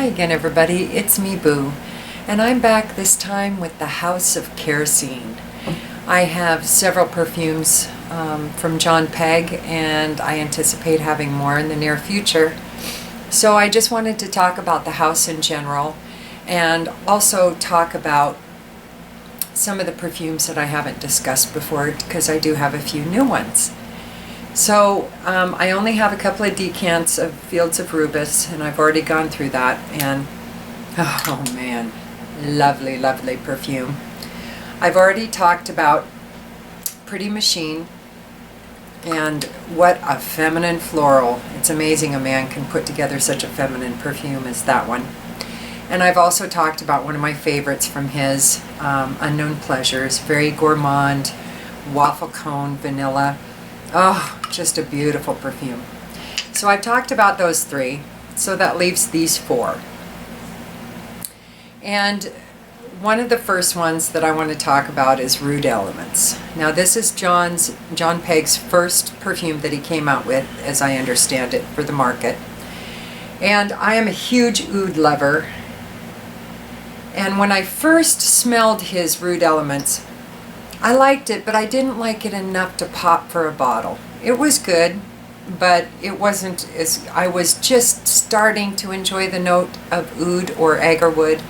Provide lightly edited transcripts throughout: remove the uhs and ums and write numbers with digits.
again, everybody. It's me, Boo, and I'm back this time with the House of Kerosene. I have several perfumes from John Pegg, and I anticipate having more in the near future. So I just wanted to talk about the house in general, and also talk about some of the perfumes that I haven't discussed before, because I do have a few new ones. So I only have a couple of decants of Fields of Rubus, and I've already gone through that, and oh man, lovely, lovely perfume. I've already talked about Pretty Machine, and what a feminine floral. It's amazing a man can put together such a feminine perfume as that one. And I've also talked about one of my favorites from his, Unknown Pleasures, very gourmand, waffle cone, vanilla. Oh, just a beautiful perfume. So I've talked about those three, so that leaves these four. And one of the first ones that I want to talk about is Rude Elements. Now this is John Pegg's first perfume that he came out with, as I understand it, for the market. And I am a huge oud lover. And when I first smelled his Rude Elements, I liked it, but I didn't like it enough to pop for a bottle. It was good, but it wasn't as, I was just starting to enjoy the note of oud or agarwood.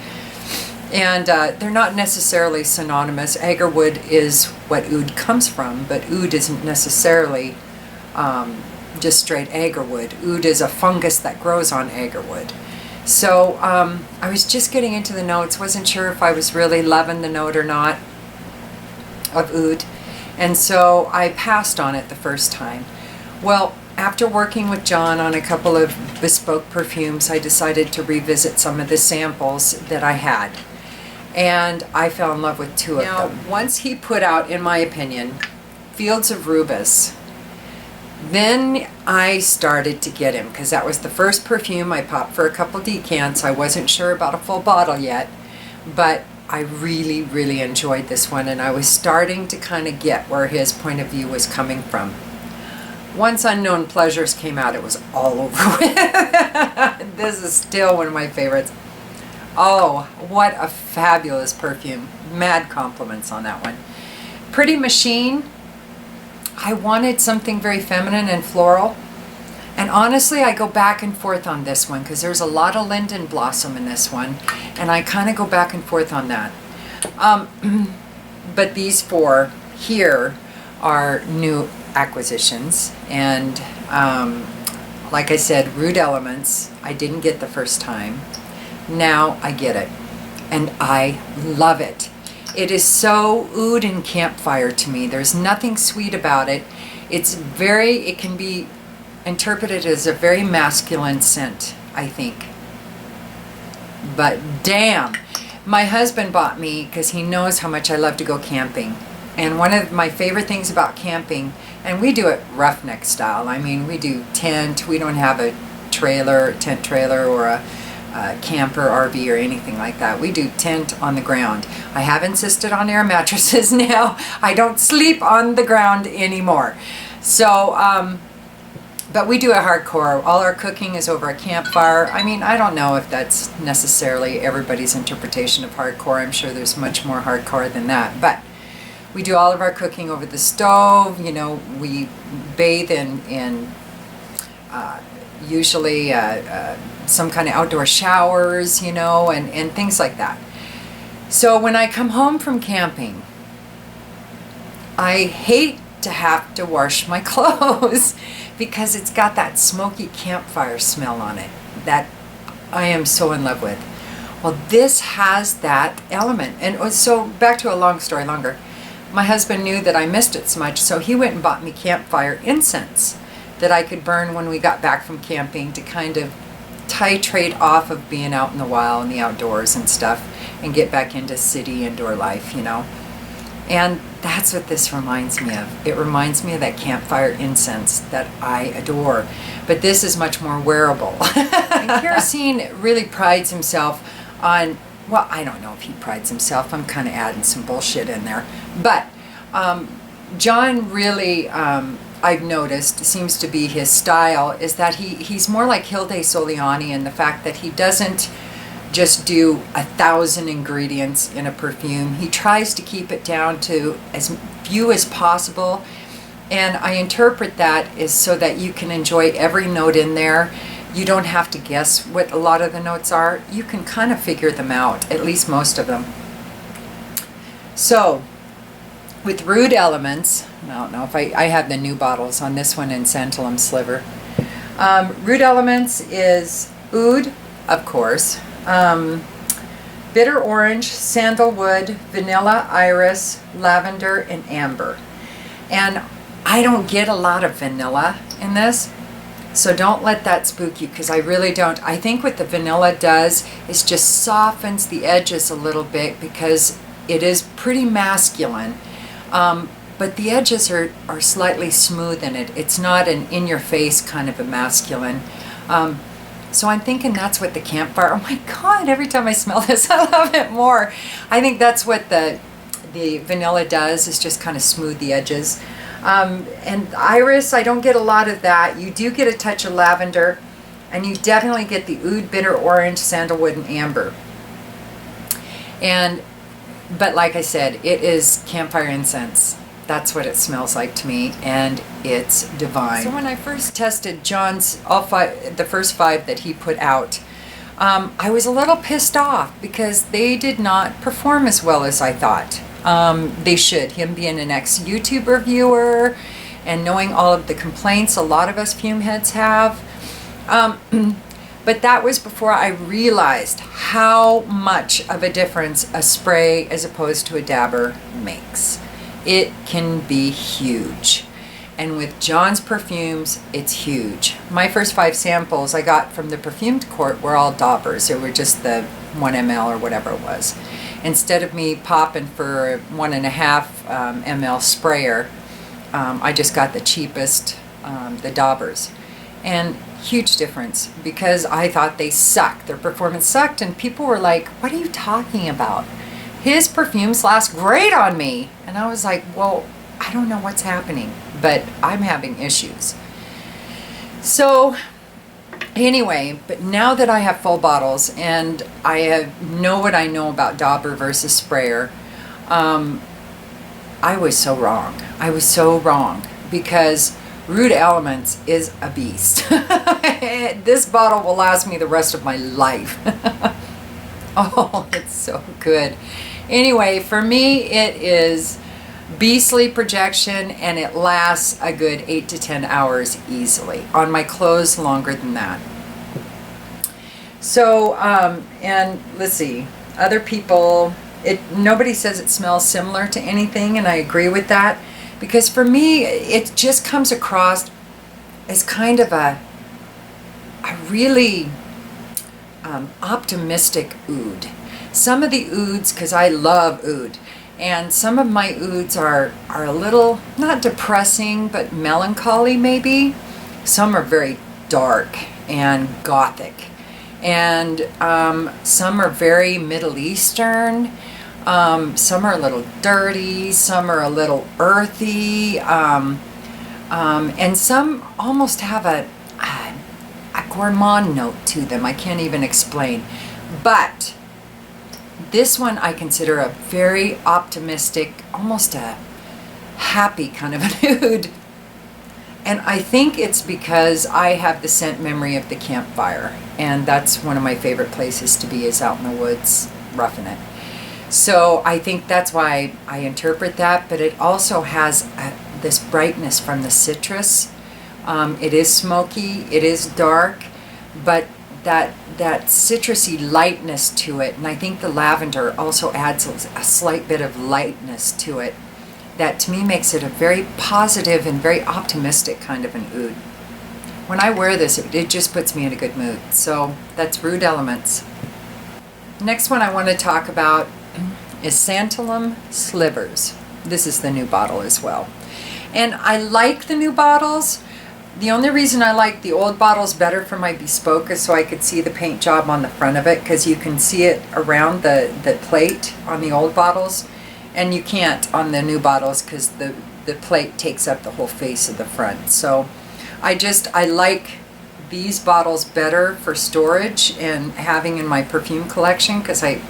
And they're not necessarily synonymous. Agarwood is what oud comes from, but oud isn't necessarily just straight agarwood. Oud is a fungus that grows on agarwood. So I was just getting into the notes, wasn't sure if I was really loving the note or not of oud, and so I passed on it the first time. Well, after working with John on a couple of bespoke perfumes, I decided to revisit some of the samples that I had, and I fell in love with two of them. Once he put out, in my opinion, Fields of Rubus, then I started to get him, because that was the first perfume I popped for a couple decants. I wasn't sure about a full bottle yet, but I really, really enjoyed this one, and I was starting to kind of get where his point of view was coming from. Once Unknown Pleasures came out, it was all over with. This is still one of my favorites. Oh, what a fabulous perfume. Mad compliments on that one. Pretty Machine, I wanted something very feminine and floral. And honestly, I go back and forth on this one, because there's a lot of linden blossom in this one, and I kind of go back and forth on that. But these four here are new acquisitions, and like I said, Rude Elements, I didn't get the first time. Now I get it, and I love it. It is so oud and campfire to me. There's nothing sweet about it. It can be interpreted as a very masculine scent, I think. But damn, my husband bought me, because he knows how much I love to go camping. And one of my favorite things about camping, and we do it roughneck style. I mean, we do tent. We don't have a tent trailer, or a camper, RV, or anything like that. We do tent on the ground. I have insisted on air mattresses now. I don't sleep on the ground anymore. So, but we do it hardcore. All our cooking is over a campfire. I mean, I don't know if that's necessarily everybody's interpretation of hardcore. I'm sure there's much more hardcore than that. But we do all of our cooking over the stove. You know, we bathe in usually some kind of outdoor showers, you know, and things like that. So when I come home from camping, I hate to have to wash my clothes, because it's got that smoky campfire smell on it that I am so in love with. Well, this has that element. And so, back to a long story longer, my husband knew that I missed it so much, so he went and bought me campfire incense that I could burn when we got back from camping, to kind of titrate off of being out in the wild and the outdoors and stuff, and get back into city indoor life, you know. And that's what this reminds me of. It reminds me of that campfire incense that I adore. But this is much more wearable. And Kerosene really prides himself on, well, I don't know if he prides himself. I'm kind of adding some bullshit in there. But John really, I've noticed, seems to be his style, is that he's more like Hilde Soliani in the fact that he doesn't just do 1,000 ingredients in a perfume. He tries to keep it down to as few as possible, and I interpret that is so that you can enjoy every note in there. You don't have to guess what a lot of the notes are. You can kind of figure them out, at least most of them. So with Rude Elements, I don't know if I have the new bottles on this one in Santalum Sliver. Rude Elements is oud, of course, bitter orange, sandalwood, vanilla, iris, lavender, and amber. And I don't get a lot of vanilla in this, so don't let that spook you, because I really don't. I think what the vanilla does is just softens the edges a little bit, because it is pretty masculine, but the edges are slightly smooth in it. It's not an in-your-face kind of a masculine. So I'm thinking that's what the campfire, oh my God, every time I smell this, I love it more. I think that's what the vanilla does, is just kind of smooth the edges. And iris, I don't get a lot of that. You do get a touch of lavender, and you definitely get the oud, bitter orange, sandalwood, and amber. But like I said, it is campfire incense. That's what it smells like to me, and it's divine. So when I first tested John's, the first 5 that he put out, I was a little pissed off because they did not perform as well as I thought they should. Him being an ex-YouTube reviewer and knowing all of the complaints a lot of us fume heads have. But that was before I realized how much of a difference a spray as opposed to a dabber makes. It can be huge. And with John's perfumes, it's huge. My first 5 samples I got from the perfumed court were all daubers. They were just the 1 ml or whatever it was. Instead of me popping for a 1.5 ml sprayer, I just got the cheapest, the daubers. And huge difference, because I thought they sucked. Their performance sucked, and people were like, what are you talking about? His perfumes last great on me. And I was like, well, I don't know what's happening, but I'm having issues. So anyway, but now that I have full bottles and I know what I know about dauber versus sprayer, I was so wrong. I was so wrong, because Rude Elements is a beast. This bottle will last me the rest of my life. Oh, it's so good. Anyway, for me, it is beastly projection, and it lasts a good 8 to 10 hours easily. On my clothes, longer than that. So, and let's see, other people, nobody says it smells similar to anything, and I agree with that, because for me, it just comes across as kind of a really optimistic oud. Some of the ouds, because I love oud, and some of my ouds are a little, not depressing, but melancholy maybe. Some are very dark and gothic, and some are very Middle Eastern. Some are a little dirty, some are a little earthy, and some almost have a gourmand note to them. I can't even explain. But this one I consider a very optimistic, almost a happy kind of an oud. And I think it's because I have the scent memory of the campfire. And that's one of my favorite places to be, is out in the woods, roughing it. So I think that's why I interpret that. But it also has this brightness from the citrus. It is smoky, it is dark, but that citrusy lightness to it, and I think the lavender also adds a slight bit of lightness to it, that to me makes it a very positive and very optimistic kind of an oud. When I wear this, it just puts me in a good mood. So that's Rude Elements. Next one I want to talk about is Santalum Slivers. This is the new bottle as well. And I like the new bottles. The only reason I like the old bottles better for my Bespoke is so I could see the paint job on the front of it, because you can see it around the plate on the old bottles, and you can't on the new bottles because the plate takes up the whole face of the front. So I like these bottles better for storage and having in my perfume collection, because they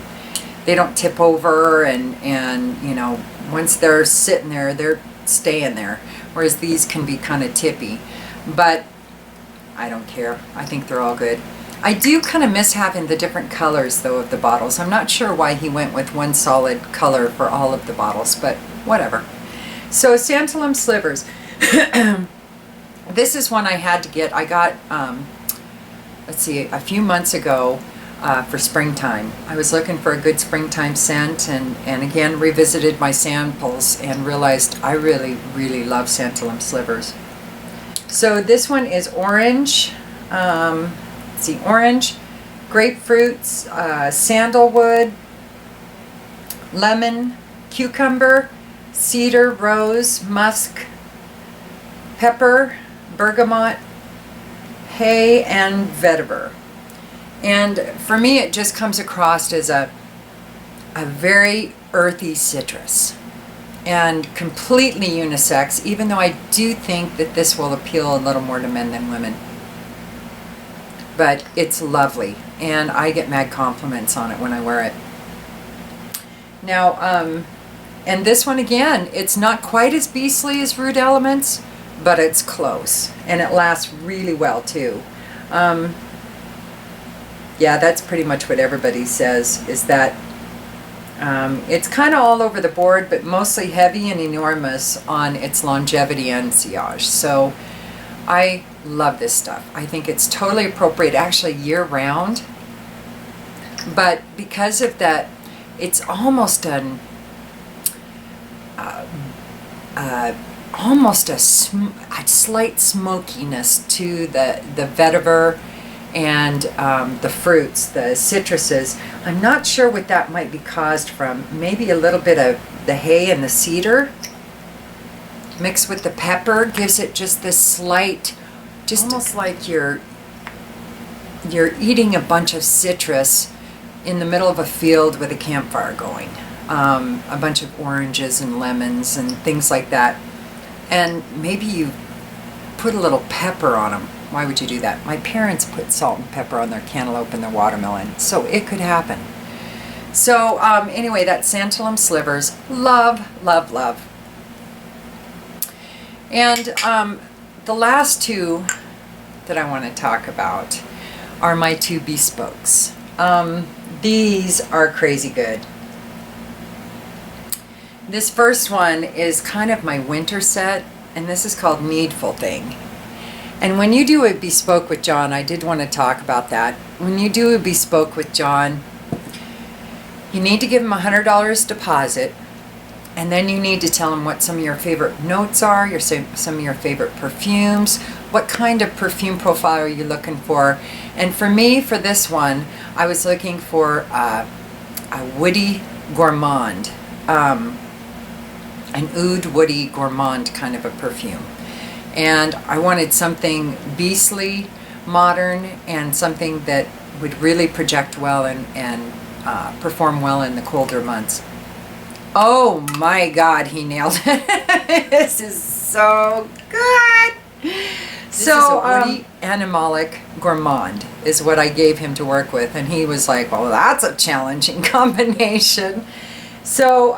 don't tip over, and you know, once they're sitting there, they're staying there, whereas these can be kind of tippy. But I don't care. I think they're all good. I do kind of miss having the different colors, though, of the bottles. I'm not sure why he went with one solid color for all of the bottles, but whatever. So Santalum Slivers. This is one I had to get. I got, let's see, a few months ago for springtime. I was looking for a good springtime scent, and again revisited my samples and realized I really, really love Santalum Slivers. So this one is orange. Let's see, orange, grapefruits, sandalwood, lemon, cucumber, cedar, rose, musk, pepper, bergamot, hay, and vetiver. And for me, it just comes across as a very earthy citrus and completely unisex, even though I do think that this will appeal a little more to men than women. But it's lovely, and I get mad compliments on it when I wear it. Now, and this one again, it's not quite as beastly as Rude Elements, but it's close, and it lasts really well too. Yeah, that's pretty much what everybody says, is that it's kind of all over the board, but mostly heavy and enormous on its longevity and sillage. So I love this stuff. I think it's totally appropriate, actually year-round. But because of that, it's almost a slight smokiness to the vetiver and the fruits, the citruses. I'm not sure what that might be caused from. Maybe a little bit of the hay and the cedar mixed with the pepper gives it just this slight, just almost like you're eating a bunch of citrus in the middle of a field with a campfire going. A bunch of oranges and lemons and things like that. And maybe you put a little pepper on them. Why would you do that? My parents put salt and pepper on their cantaloupe and their watermelon, so it could happen. So anyway, that's Santalum Slivers. Love, love, love. And the last two that I want to talk about are my two Bespokes. These are crazy good. This first one is kind of my winter set, and this is called Needful Thing. And when you do a Bespoke with John, I did want to talk about that. When you do a Bespoke with John, you need to give him $100 deposit, and then you need to tell him what some of your favorite notes are, some of your favorite perfumes, what kind of perfume profile are you looking for. And for me, for this one, I was looking for a woody gourmand, an oud woody gourmand kind of a perfume. And I wanted something beastly, modern, and something that would really project well and perform well in the colder months. Oh my God, he nailed it. This is so good. This is a woody animalic gourmand is what I gave him to work with, and he was like, well, that's a challenging combination. So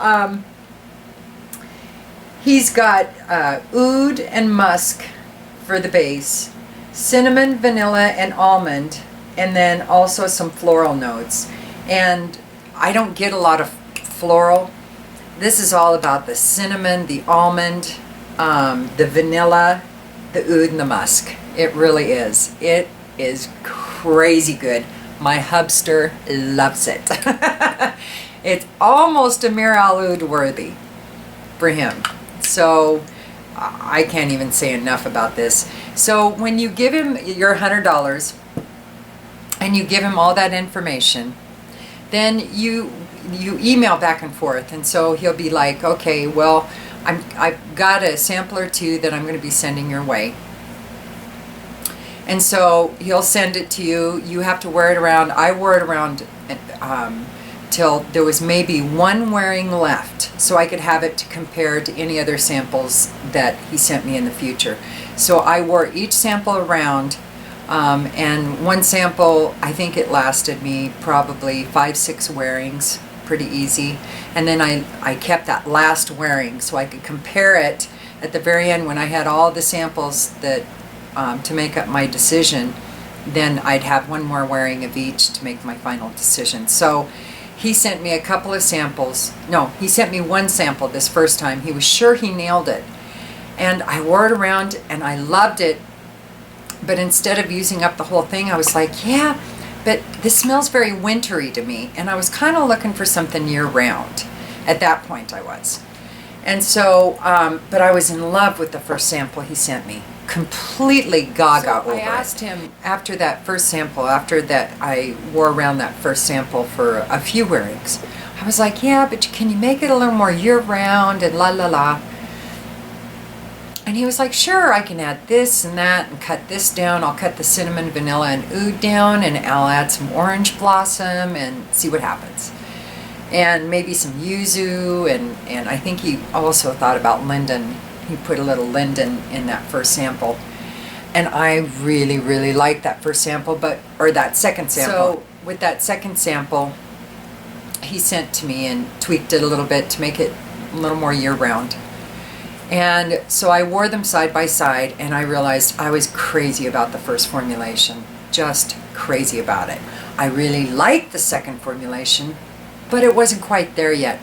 he's got oud and musk for the base, cinnamon, vanilla, and almond, and then also some floral notes. And I don't get a lot of floral. This is all about the cinnamon, the almond, the vanilla, the oud, and the musk. It really is. It is crazy good. My hubster loves it. It's almost a Mir Al Oud worthy for him. So I can't even say enough about this. So when you give him your $100 and you give him all that information, then you email back and forth, and so he'll be like, okay, well, I've got a sample or two that I'm going to be sending your way. And so he'll send it to you. You have to wear it around. I wore it around till there was maybe one wearing left, so I could have it to compare to any other samples that he sent me in the future. So I wore each sample around And one sample, I think it lasted me probably 5-6 wearings, pretty easy. And then I kept that last wearing so I could compare it at the very end when I had all the samples that to make up my decision. Then I'd have one more wearing of each to make my final decision. So he sent me a couple of samples. No, he sent me one sample this first time. He was sure he nailed it. And I wore it around and I loved it. But instead of using up the whole thing, I was like, yeah, but this smells very wintry to me. And I was kind of looking for something year-round. At that point I was. And so, but I was in love with the first sample he sent me. Completely gaga over it. I asked him after that first sample, after that I wore around that first sample for a few wearings. I was like, yeah, but can you make it a little more year-round and la la la. And he was like, sure, I can add this and that and cut this down. I'll cut the cinnamon, vanilla, and oud down, and I'll add some orange blossom and see what happens. And maybe some yuzu, and I think he also thought about linden. He put a little linden in that first sample. And I really, really liked that first sample, or that second sample. So with that second sample, he sent to me and tweaked it a little bit to make it a little more year-round. And so I wore them side by side, and I realized I was crazy about the first formulation. Just crazy about it. I really liked the second formulation, but it wasn't quite there yet.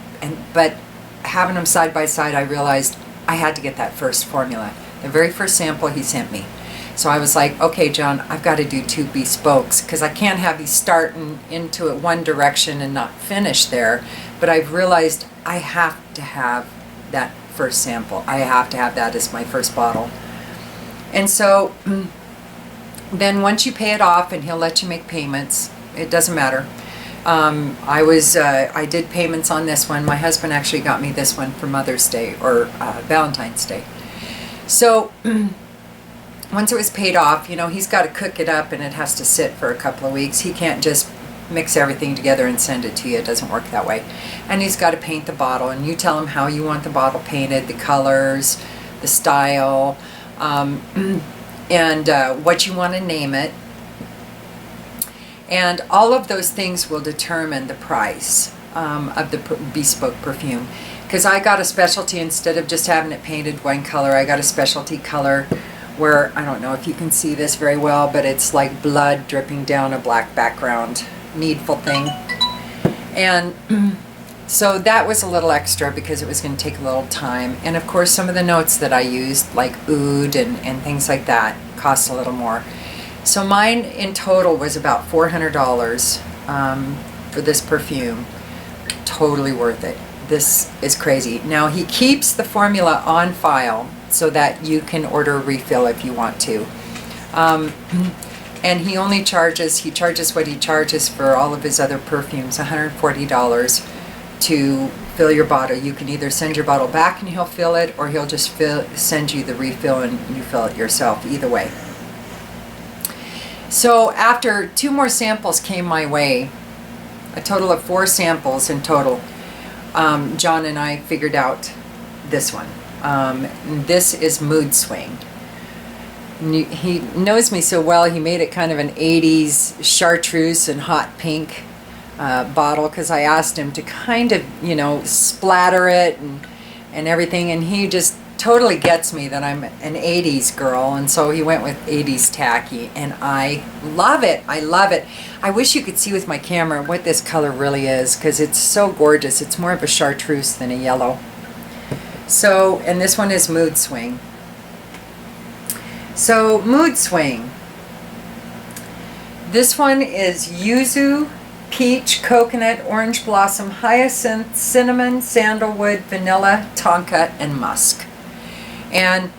But having them side by side, I realized I had to get that first formula. The very first sample he sent me. So I was like, okay, John, I've got to do 2 Bespokes, because I can't have you starting into it one direction and not finish there. But I've realized I have to have that first sample. I have to have that as my first bottle. And so then once you pay it off, and he'll let you make payments, it doesn't matter. I did payments on this one. My husband actually got me this one for Mother's Day, or Valentine's Day. So once it was paid off, he's got to cook it up, and it has to sit for a couple of weeks. He can't just mix everything together and send it to you. It doesn't work that way. And he's got to paint the bottle, and you tell him how you want the bottle painted, the colors, the style, and what you want to name it. And all of those things will determine the price of the Bespoke perfume. Because I got a specialty, instead of just having it painted one color, I got a specialty color where, I don't know if you can see this very well, but it's like blood dripping down a black background. Needful thing. And so that was a little extra because it was going to take a little time. And of course some of the notes that I used, like oud and things like that, cost a little more. So mine in total was about $400 for this perfume. Totally worth it. This is crazy. Now he keeps the formula on file so that you can order a refill if you want to. And he charges what he charges for all of his other perfumes, $140 to fill your bottle. You can either send your bottle back and he'll fill it, or he'll just send you the refill and you fill it yourself, either way. So after 2 more samples came my way, a total of 4 samples in total, John and I figured out this one. This is Mood Swing. He knows me so well, he made it kind of an 80s chartreuse and hot pink bottle, because I asked him to kind of, splatter it and everything, and he just totally gets me that I'm an 80s girl, and so he went with 80s tacky, and I love it. I love it. I wish you could see with my camera what this color really is, because it's so gorgeous. It's more of a chartreuse than a yellow. So, and this one is Mood Swing. So, Mood Swing. This one is yuzu, peach, coconut, orange blossom, hyacinth, cinnamon, sandalwood, vanilla, tonka, and musk. And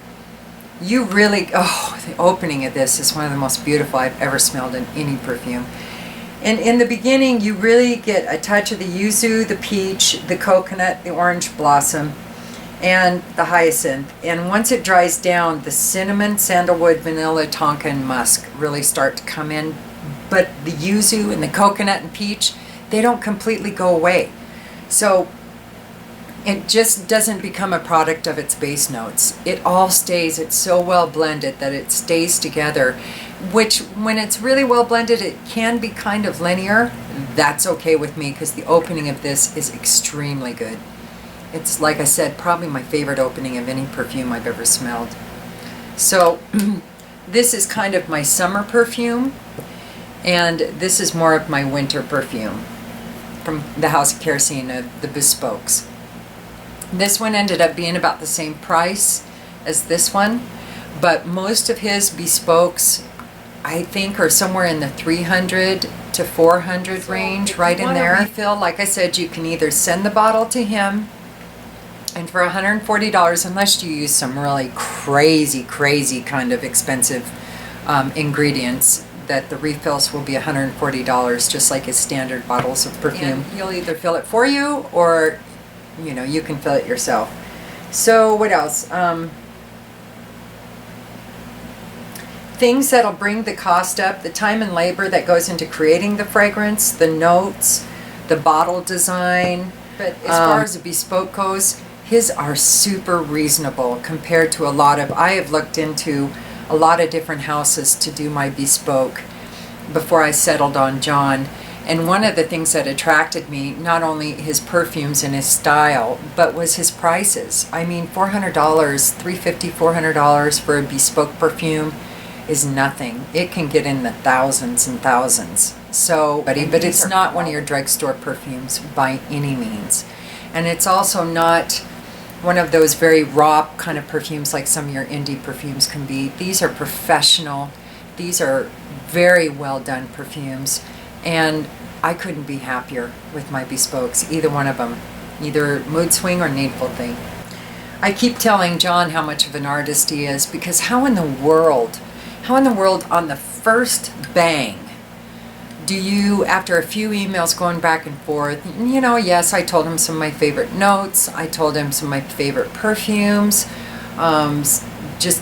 you really, the opening of this is one of the most beautiful I've ever smelled in any perfume. And in the beginning, you really get a touch of the yuzu, the peach, the coconut, the orange blossom, and the hyacinth. And once it dries down, the cinnamon, sandalwood, vanilla, tonka, and musk really start to come in. But the yuzu and the coconut and peach, they don't completely go away. So it just doesn't become a product of its base notes. It all stays, it's so well blended that it stays together, which when it's really well blended, it can be kind of linear. That's okay with me because the opening of this is extremely good. It's, like I said, probably my favorite opening of any perfume I've ever smelled. So this is kind of my summer perfume, and this is more of my winter perfume from the House of Kerosene, the Bespokes. This one ended up being about the same price as this one, but most of his Bespokes, I think, are somewhere in the 300 to 400 range, right in there. Refill, like I said, you can either send the bottle to him, and for $140, unless you use some really crazy kind of expensive ingredients, that the refills will be $140, just like his standard bottles of perfume. And he'll either fill it for you, or you can fill it yourself. So what else? Things that'll bring the cost up, the time and labor that goes into creating the fragrance, the notes, the bottle design. But as far as a bespoke goes, his are super reasonable compared to a lot of, I have looked into a lot of different houses to do my bespoke before I settled on John. And one of the things that attracted me, not only his perfumes and his style, but was his prices. I mean, $400, $350, $400 for a bespoke perfume is nothing. It can get in the thousands and thousands. So, but it's not one of your drugstore perfumes by any means. And it's also not one of those very raw kind of perfumes like some of your indie perfumes can be. These are professional. These are very well done perfumes. And I couldn't be happier with my bespokes, either one of them, either Mood Swing or Needful Thing. I keep telling John how much of an artist he is, because how in the world on the first bang do you, after a few emails going back and forth, yes, I told him some of my favorite notes, I told him some of my favorite perfumes, just,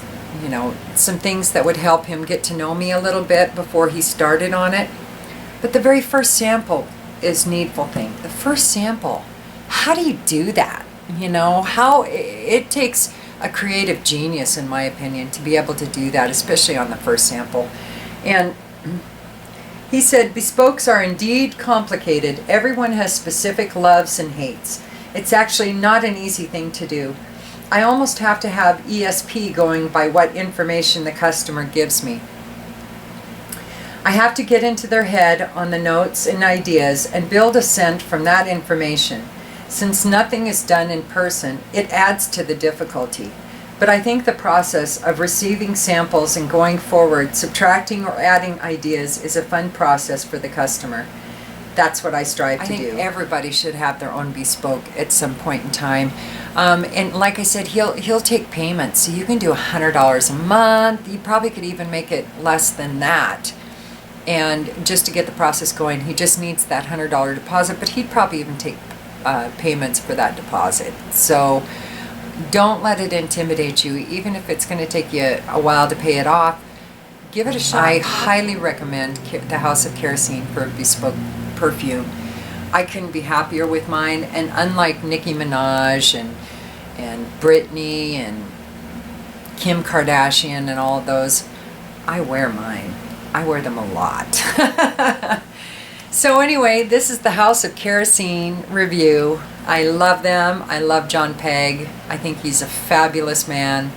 some things that would help him get to know me a little bit before he started on it. But the very first sample is Needful Thing. The first sample. How do you do that? How it takes a creative genius, in my opinion, to be able to do that, especially on the first sample. And he said, bespokes are indeed complicated. Everyone has specific loves and hates. It's actually not an easy thing to do. I almost have to have ESP going by what information the customer gives me. I have to get into their head on the notes and ideas and build a scent from that information. Since nothing is done in person, it adds to the difficulty. But I think the process of receiving samples and going forward, subtracting or adding ideas is a fun process for the customer. That's what I strive to do. I think everybody should have their own bespoke at some point in time. And like I said, he'll take payments. So you can do $100 a month. You probably could even make it less than that. And just to get the process going, he just needs that $100 deposit, but he'd probably even take payments for that deposit. So don't let it intimidate you, even if it's going to take you a while to pay it off. Give it a shot. I highly recommend the House of Kerosene for a bespoke perfume. I couldn't be happier with mine, and unlike Nicki Minaj and Britney and Kim Kardashian and all of those, I wear mine. I wear them a lot. So anyway, this is the House of Kerosene review. I love them. I love John Pegg. I think he's a fabulous man.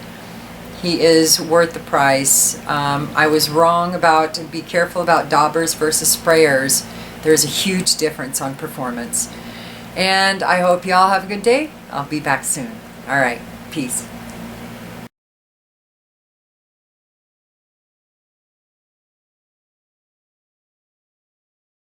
He is worth the price. I was wrong about, be careful about daubers versus sprayers. There's a huge difference on performance. And I hope you all have a good day. I'll be back soon. All right. Peace.